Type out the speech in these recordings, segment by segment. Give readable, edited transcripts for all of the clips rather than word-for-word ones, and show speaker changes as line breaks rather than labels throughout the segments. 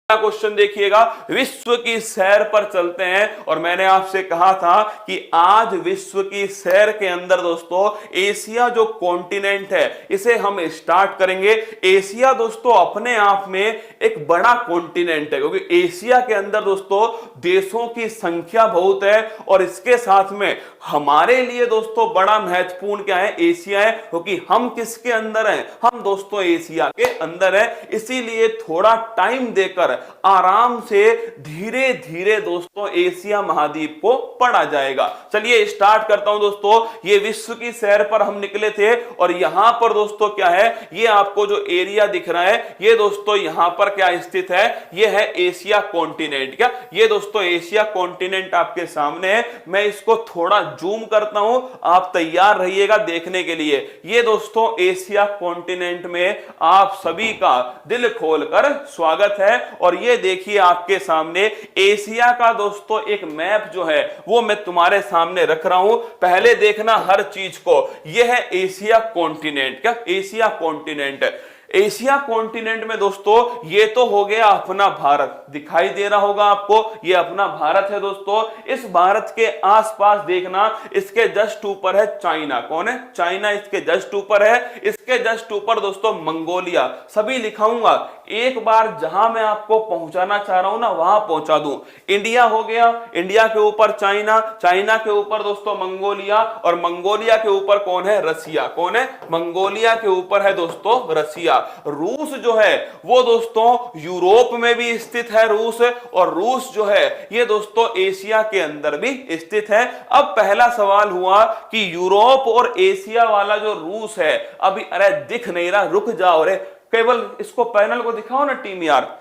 Question देखिएगा, विश्व की सैर पर चलते हैं। और मैंने आपसे कहा था कि आज विश्व की सैर के अंदर दोस्तों एशिया जो कॉन्टिनेंट है इसे हम स्टार्ट करेंगे। एशिया दोस्तों अपने आप में एक बड़ा कॉन्टिनेंट है, क्योंकि एशिया के अंदर दोस्तों देशों की संख्या बहुत है और इसके साथ में हमारे लिए दोस्तों बड़ा महत्वपूर्ण क्या है, एशिया है, क्योंकि हम किसके अंदर हैं, हम दोस्तों एशिया के अंदर हैं। इसीलिए थोड़ा टाइम देकर आराम से धीरे धीरे दोस्तों एशिया महाद्वीप को पढ़ा जाएगा। चलिए स्टार्ट करता हूं दोस्तों। ये विश्व की सैर पर हम निकले थे और यहां पर दोस्तों क्या है, ये आपको जो एरिया दिख रहा है ये दोस्तों यहां पर क्या स्थित है, ये है एशिया कॉन्टिनेंट। क्या ये दोस्तों एशिया कॉन्टिनेंट आपके सामने है। मैं इसको थोड़ा जूम करता हूं, आप तैयार रहिएगा देखने के लिए। ये दोस्तों एशिया कॉन्टिनेंट में आप सभी का दिल खोलकर स्वागत है। और ये देखिए आपके सामने एशिया का दोस्तों एक मैप जो है वो मैं तुम्हारे सामने रख रहा हूं। पहले देखना हर चीज को, यह है एशिया कॉन्टिनेंट। क्या एशिया कॉन्टिनेंट, एशिया कॉन्टिनेंट में दोस्तों ये तो हो गया अपना भारत, दिखाई दे रहा होगा आपको, ये अपना भारत है दोस्तों। इस भारत के आसपास देखना, इसके जस्ट ऊपर है चाइना। कौन है, चाइना इसके जस्ट ऊपर है। इसके जस्ट ऊपर दोस्तों मंगोलिया। सभी लिखाऊंगा, एक बार जहां मैं आपको पहुंचाना चाह रहा हूं ना वहां पहुंचा दूं। इंडिया हो गया, इंडिया के ऊपर चाइना, चाइना के ऊपर दोस्तों मंगोलिया, और मंगोलिया के ऊपर कौन है, रसिया। कौन है, मंगोलिया के ऊपर है दोस्तों रसिया। रूस जो है वो दोस्तों यूरोप में भी स्थित है रूस, और रूस जो है ये दोस्तों एशिया के अंदर भी स्थित है। अब पहला सवाल हुआ कि यूरोप और एशिया वाला जो रूस है, अभी अरे दिख नहीं रहा, रुक जाओ रे, केवल इसको पैनल को दिखाओ ना टीम यार।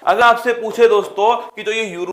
अगर आपसे पूछे दोस्तों कि तो ये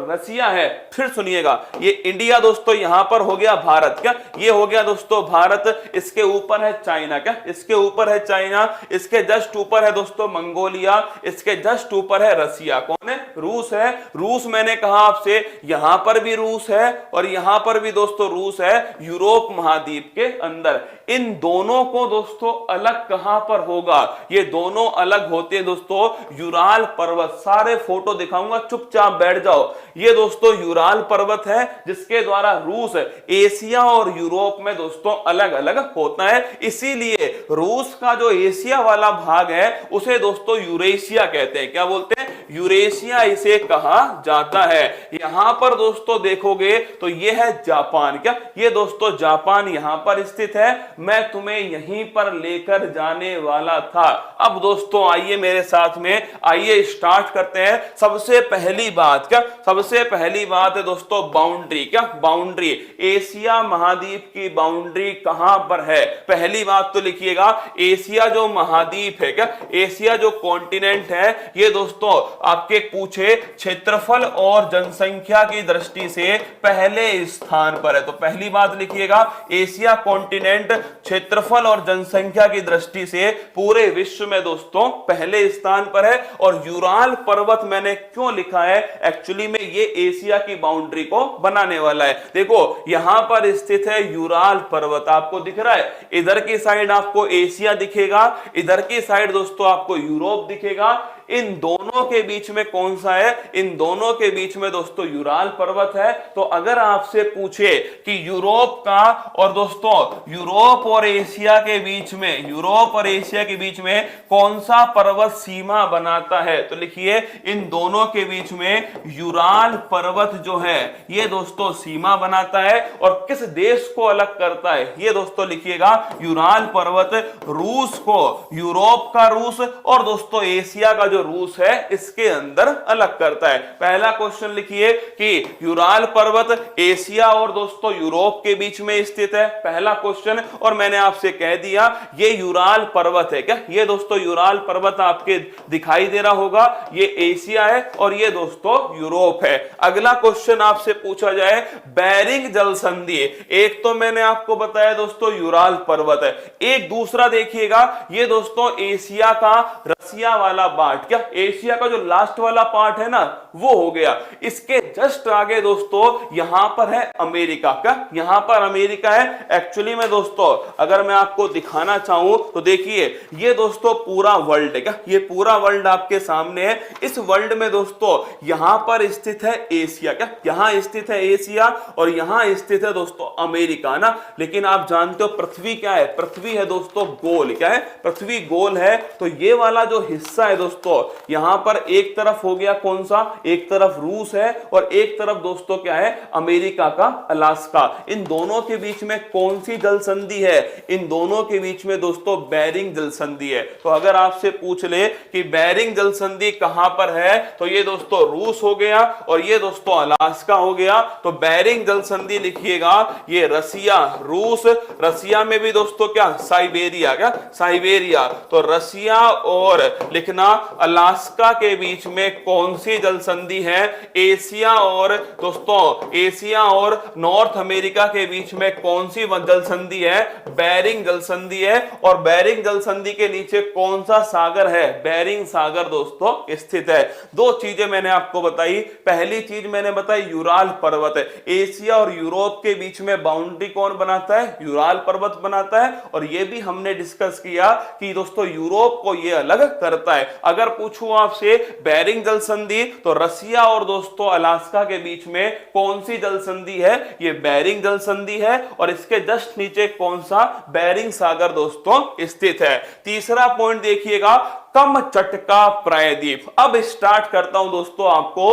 रसिया है, फिर सुनिएगा, ये इंडिया दोस्तों यहां पर हो गया भारत। क्या ये हो गया दोस्तों भारत, इसके ऊपर है चाइना। क्या इसके ऊपर है चाइना, इसके जस्ट ऊपर है दोस्तों मंगोलिया, इसके जस्ट ऊपर है रसिया। कौन है, रूस है। रूस मैंने कहा आपसे यहां पर भी रूस है और यहां पर भी दोस्तों रूस है, यूरोप महाद्वीप के अंदर। इन दोनों को दोस्तों अलग कहां पर होगा, ये दोनों अलग होते हैं दोस्तों यूराल पर्वत। सारे फोटो दिखाऊंगा, चुपचाप बैठ जाओ। ये दोस्तों यूराल पर्वत है जिसके द्वारा रूस एशिया और यूरोप में दोस्तों अलग अलग होता है। इसीलिए रूस का जो एशिया वाला भाग है उसे दोस्तों यूरेशिया कहते हैं। क्या बोलते हैं, यूरेशिया इसे कहा जाता है। यहां पर दोस्तों देखोगे तो ये है जापान। क्या ये दोस्तों जापान यहां पर स्थित है। मैं तुम्हें यहीं पर लेकर जाने वाला था। अब दोस्तों आइए मेरे साथ में, आइए स्टार्ट करते हैं। सबसे पहली बात, क्या सबसे पहली बात है दोस्तों बाउंड्री। क्या बाउंड्री, एशिया महाद्वीप की बाउंड्री कहां पर है। पहली बात तो लिखिएगा, एशिया जो महाद्वीप है, क्या एशिया जो कॉन्टिनेंट है, ये दोस्तों आपके पूछे क्षेत्रफल और जनसंख्या की दृष्टि से पहले स्थान पर है। तो पहली बात लिखिएगा, एशिया कॉन्टिनेंट क्षेत्रफल और जनसंख्या की दृष्टि से पूरे विश्व में दोस्तों पहले स्थान पर है। और यूराल पर्वत मैंने क्यों लिखा है, एक्चुअली में ये एशिया की बाउंड्री को बनाने वाला है। देखो यहां पर स्थित है यूराल पर्वत, आपको दिख रहा है। इधर की साइड आपको एशिया दिखेगा, इधर की साइड दोस्तों आपको यूरोप दिखेगा। इन दोनों के बीच में कौन सा है, इन दोनों के बीच में दोस्तों यूराल पर्वत है। तो अगर आपसे पूछे कि यूरोप का और दोस्तों यूरोप और एशिया के बीच में, यूरोप और एशिया के बीच में कौन सा पर्वत सीमा बनाता है, तो लिखिए इन दोनों के बीच में यूराल पर्वत जो है ये दोस्तों सीमा बनाता है। और किस देश को अलग करता है, ये दोस्तों लिखिएगा, यूराल पर्वत रूस को, यूरोप का रूस और दोस्तों एशिया का जो रूस है इसके अंदर अलग करता है। पहला क्वेश्चन लिखिए कि यूराल पर्वत एशिया और दोस्तों यूरोप के बीच में स्थित है, पहला क्वेश्चन। और मैंने आपसे कह दिया ये यूराल पर्वत है। क्या ये दोस्तों यूराल पर्वत आपके दिखाई दे रहा होगा, ये एशिया है और ये दोस्तों यूरोप है। अगला क्वेश्चन आपसे पूछा जाए, बेरिंग जल संधि, एक तो मैंने आपको बताया दोस्तों यूराल पर्वत है, एक दूसरा देखिएगा, ये दोस्तों एशिया का रसिया वाला बाट पार्ट, क्या एशिया का जो लास्ट वाला पार्ट है ना वो हो गया। इसके जस्ट आगे दोस्तों यहां पर है अमेरिका, क्या यहां पर अमेरिका है। एक्चुअली में दोस्तों अगर मैं आपको दिखाना चाहूं तो देखिए ये दोस्तों पूरा वर्ल्ड है, क्या ये पूरा वर्ल्ड आपके सामने है। इस वर्ल्ड में दोस्तों यहां पर स्थित है एशिया, क्या यहां स्थित है एशिया और यहां स्थित है दोस्तों अमेरिका ना। लेकिन आप जानते हो पृथ्वी क्या है, पृथ्वी है दोस्तों गोल, क्या है पृथ्वी गोल है। तो ये वाला जो हिस्सा है दोस्तों यहां पर एक तरफ हो गया कौन सा, एक तरफ रूस है और एक तरफ दोस्तों क्या है अमेरिका का अलास्का। इन दोनों के बीच में कौन सी जल संधि है, इन दोनों के बीच में दोस्तों बेरिंग जल संधि है। तो अगर आपसे पूछ ले कि बेरिंग जल संधि कहां पर है तो ये दोस्तों रूस हो गया और ये दोस्तों अलास्का हो गया। तो बेरिंग जल संधि लिखिएगा ये रसिया, रूस, रसिया में भी दोस्तों क्या साइबेरिया, क्या साइबेरिया। तो रसिया और लिखना अलास्का के बीच में कौन सी जल संधि है, एशिया और दोस्तों एशिया और नॉर्थ अमेरिका के बीच में कौन सी जल संधि है, बेरिंग जल संधि है। और बेरिंग जल संधि के नीचे कौन सा सागर है, बेरिंग सागर दोस्तों स्थित है। दो चीजें मैंने आपको बताई, पहली चीज मैंने बताई यूराल पर्वत है, एशिया और यूरोप के बीच में बाउंड्री कौन बनाता है, यूराल पर्वत बनाता है। और यह भी हमने डिस्कस किया कि दोस्तों यूरोप को यह अलग करता है। अगर पूछूं आपसे बेरिंग जल संधि तो रसिया और दोस्तों अलास्का के बीच में कौन सी जल संधि है, यह बेरिंग जल संधि है। और इसके जस्ट नीचे कौन सा, बेरिंग सागर दोस्तों स्थित है। तीसरा पॉइंट देखिएगा कमचटका प्रायद्वीप। अब स्टार्ट करता हूं दोस्तों आपको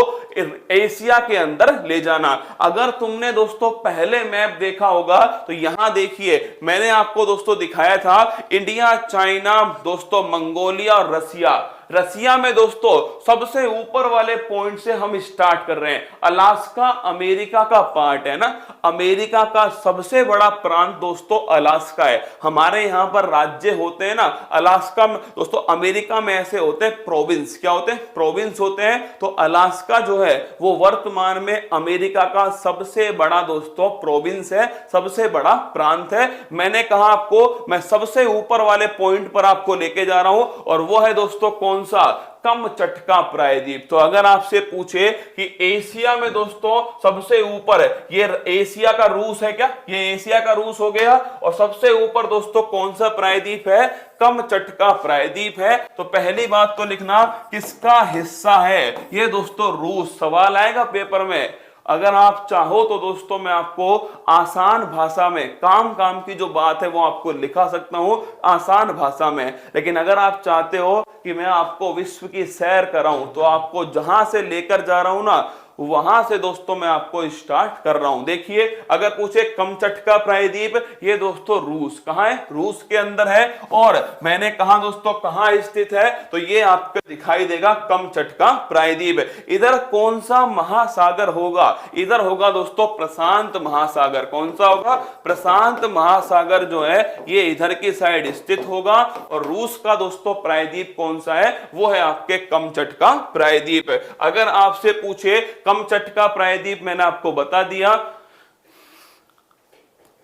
एशिया के अंदर ले जाना। अगर तुमने दोस्तों पहले मैप देखा होगा तो यहां देखिए मैंने आपको दोस्तों दिखाया था इंडिया, चाइना, दोस्तों मंगोलिया और रसिया। रसिया में दोस्तों सबसे ऊपर वाले पॉइंट से हम स्टार्ट कर रहे हैं। अलास्का अमेरिका का पार्ट है ना, अमेरिका का सबसे बड़ा प्रांत दोस्तों अलास्का है। हमारे यहां पर राज्य होते हैं ना, अलास्का में दोस्तों, अमेरिका में ऐसे होते हैं प्रोविंस, क्या होते हैं प्रोविंस होते हैं। तो अलास्का जो है वो वर्तमान में अमेरिका का सबसे बड़ा दोस्तों प्रोविंस है, सबसे बड़ा प्रांत है। मैंने कहा आपको मैं सबसे ऊपर वाले पॉइंट पर आपको लेके जा रहा हूं और वो है दोस्तों कौन सा, कमचटका प्रायद्वीप। तो अगर आपसे पूछे कि एशिया में दोस्तों सबसे ऊपर है, ये एशिया का रूस है, क्या ये एशिया का रूस हो गया। और सबसे ऊपर दोस्तों कौन सा प्रायद्वीप है, कमचटका प्रायद्वीप है। तो पहली बात तो लिखना किसका हिस्सा है, ये दोस्तों रूस। सवाल आएगा पेपर में। अगर आप चाहो तो दोस्तों मैं आपको आसान भाषा में काम काम की जो बात है वो आपको लिखा सकता हूं आसान भाषा में। लेकिन अगर आप चाहते हो कि मैं आपको विश्व की सैर कराऊं तो आपको जहां से लेकर जा रहा हूं ना वहां से दोस्तों मैं आपको स्टार्ट कर रहा हूं। देखिए अगर पूछे कमचटका प्रायद्वीप, ये दोस्तों रूस, कहां है, रूस के अंदर है। और मैंने कहा दोस्तों कहां स्थित है, तो ये आपको दिखाई देगा कमचटका प्रायद्वीप। इधर कौन सा महासागर होगा, इधर होगा दोस्तों प्रशांत महासागर। कौन सा होगा, प्रशांत महासागर जो है ये इधर की साइड स्थित होगा। और रूस का दोस्तों प्रायद्वीप कौन सा है, वो है आपके कमचटका प्रायद्वीप। अगर आपसे पूछे कमचटका प्रायद्वीप, मैंने आपको बता दिया।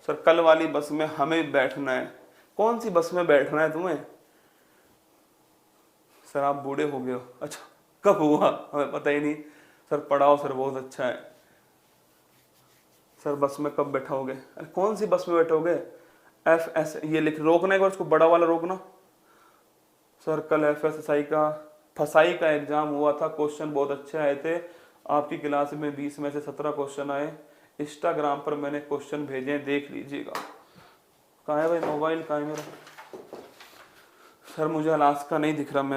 सर कल वाली बस में हमें बैठना है, कौन सी बस में बैठना है तुम्हें, सर आप बूढ़े हो गए हो, अच्छा कब हुआ हमें पता ही नहीं। सर पढ़ाओ सर बहुत अच्छा है। सर बस में कब बैठाओगे, अरे कौन सी बस में बैठोगे, FS ये लिख, रोकना एक बार उसको बड़ा वाला रोकना। सर कल FSSI का फसाई का एग्जाम हुआ था, क्वेश्चन बहुत अच्छे आए थे। आपकी क्लास में 20 में से 17 क्वेश्चन आए। इंस्टाग्राम पर मैंने क्वेश्चन भेजे, देख लीजिएगा। कहाँ है भाई मोबाइल, कहाँ है मेरा। सर मुझे अलास्का नहीं दिख रहा, मैं